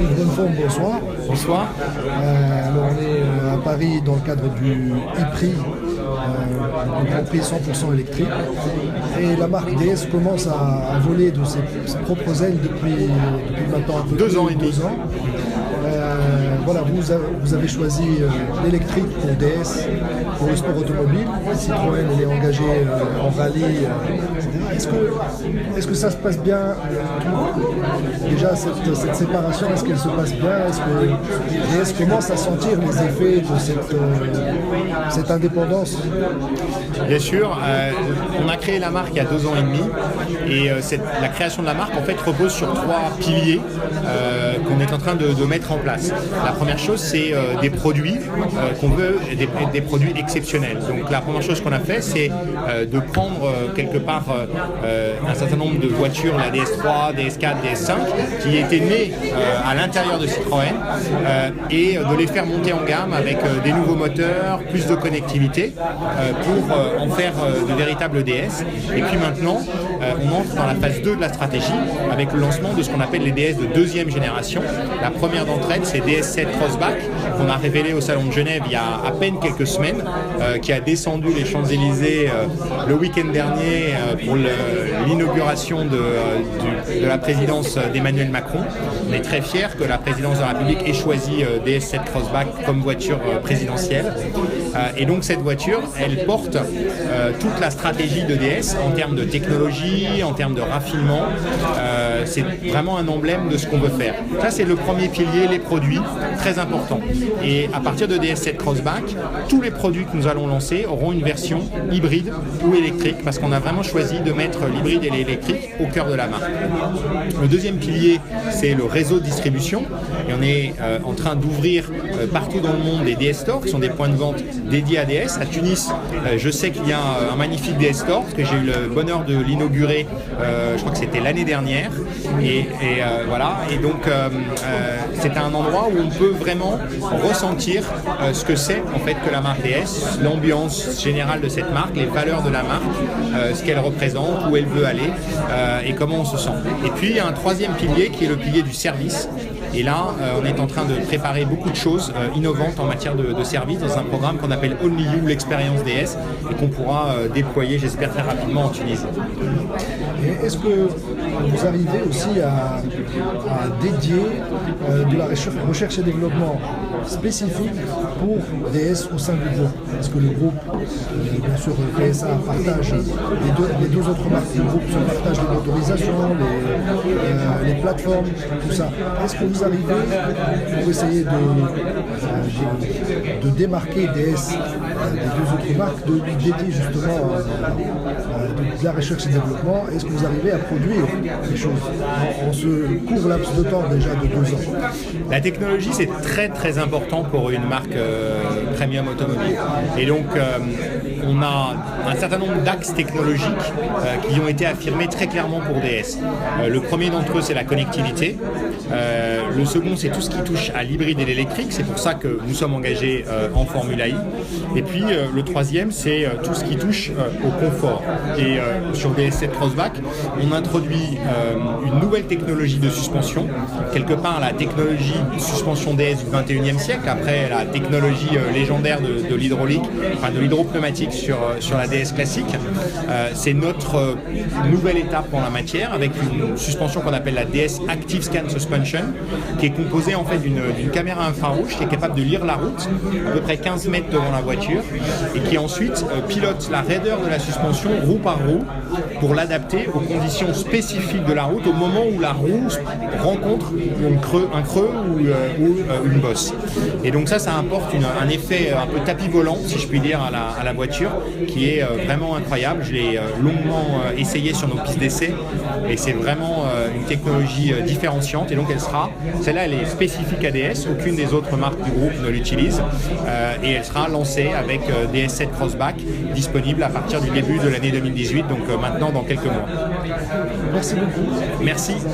Patrick Bonneforme, bonsoir. Bonsoir. Alors on est à Paris dans le cadre du e-prix, du Grand Prix 100% électrique. Et la marque DS commence à voler de ses propres ailes depuis maintenant un peu 2 ans et demi. 2 ans. Voilà, vous avez choisi l'électrique pour DS, pour le sport automobile. Citroën, elle est engagée en rallye, etc. Est-ce que ça se passe bien déjà cette séparation, est-ce qu'elle se passe bien? Est-ce que DS commence à sentir les effets de cette indépendance? Bien sûr, on a créé la marque il y a 2 ans et demi et la création de la marque en fait repose sur 3 piliers qu'on est en train de mettre en place. La première chose, c'est des produits qu'on veut, des produits exceptionnels. Donc la première chose qu'on a fait, c'est de prendre quelque part un certain nombre de voitures, la DS3, DS4, DS5, qui étaient nées à l'intérieur de Citroën et de les faire monter en gamme avec des nouveaux moteurs, plus de connectivité pour en faire de véritables DS. Et puis maintenant, on entre dans la phase 2 de la stratégie avec le lancement de ce qu'on appelle les DS de 2e génération. La première d'entre elles, c'est DS7 Crossback, qu'on a révélé au Salon de Genève il y a à peine quelques semaines, qui a descendu les Champs-Élysées le week-end dernier pour l'inauguration de la présidence d'Emmanuel Macron. On est très fiers que la présidence de la République ait choisi DS7 Crossback comme voiture présidentielle. Et donc cette voiture, elle porte toute la stratégie de DS en termes de technologie, en termes de raffinement. C'est vraiment un emblème de ce qu'on veut faire. Ça, c'est le premier pilier, les produits, très important. Et à partir de DS7 Crossback, tous les produits que nous allons lancer auront une version hybride ou électrique, parce qu'on a vraiment choisi de mettre l'hybride et l'électrique au cœur de la marque. Le deuxième pilier, c'est le réseau de distribution. Et on est en train d'ouvrir partout dans le monde des DS Stores, qui sont des points de vente dédiés à DS. À Tunis, je sais qu'il y a un magnifique DS Store, parce que j'ai eu le bonheur de l'inaugurer, je crois que c'était l'année dernière. Et voilà. Et donc, c'est un endroit où on peut vraiment ressentir ce que c'est en fait que la marque DS, l'ambiance générale de cette marque, les valeurs de la marque, ce qu'elle représente, où elle veut aller et comment on se sent. Et puis il y a un troisième pilier qui est le pilier du service. Et là, on est en train de préparer beaucoup de choses innovantes en matière de service dans un programme qu'on appelle Only You, l'expérience DS, et qu'on pourra déployer, j'espère, très rapidement en Tunisie. Et est-ce que vous arrivez aussi à dédier de la recherche et développement spécifique pour DS au sein du groupe? Est-ce que le groupe, bien sûr, PSA partage les deux autres marques du groupe se partagent les motorisations, les plateformes, tout ça. Est-ce que vous arrivez pour essayer de démarquer DS des deux autres marques, de dédier justement de la recherche et développement? Est-ce que vous arrivez à produire des choses en ce court laps de temps déjà de 2 ans? La technologie, c'est très très important pour une marque premium automobile. Et donc, on a un certain nombre d'axes technologiques qui ont été affirmés très clairement pour DS. Le premier d'entre eux, c'est la connectivité. Le second, c'est tout ce qui touche à l'hybride et l'électrique. C'est pour ça que nous sommes engagés en Formula I. Et puis, le troisième, c'est tout ce qui touche au confort. Et sur DS7 Crossback, on introduit une nouvelle technologie de suspension. Quelque part, la technologie suspension DS du 21e siècle, après la technologie légendaire de l'hydraulique, enfin de l'hydropneumatique sur la DS classique. C'est notre nouvelle étape en la matière, avec une suspension qu'on appelle la DS Active Scan Suspension, qui est composée en fait d'une caméra infrarouge qui est capable de lire la route, à peu près 15 mètres devant la voiture, et qui ensuite pilote la raideur de la suspension roue par roue pour l'adapter aux conditions spécifiques de la route au moment où la roue rencontre un creux ou une bosse. Et donc ça apporte un effet un peu tapis volant, si je puis dire, à la voiture, qui est vraiment incroyable. Je l'ai longuement essayé sur nos pistes d'essai et c'est vraiment une technologie différenciante. Et donc celle-là elle est spécifique à DS, aucune des autres marques du groupe ne l'utilise et elle sera lancée avec DS7 Crossback, disponible à partir du début de l'année 2018, donc maintenant dans quelques mois. Merci beaucoup. Merci.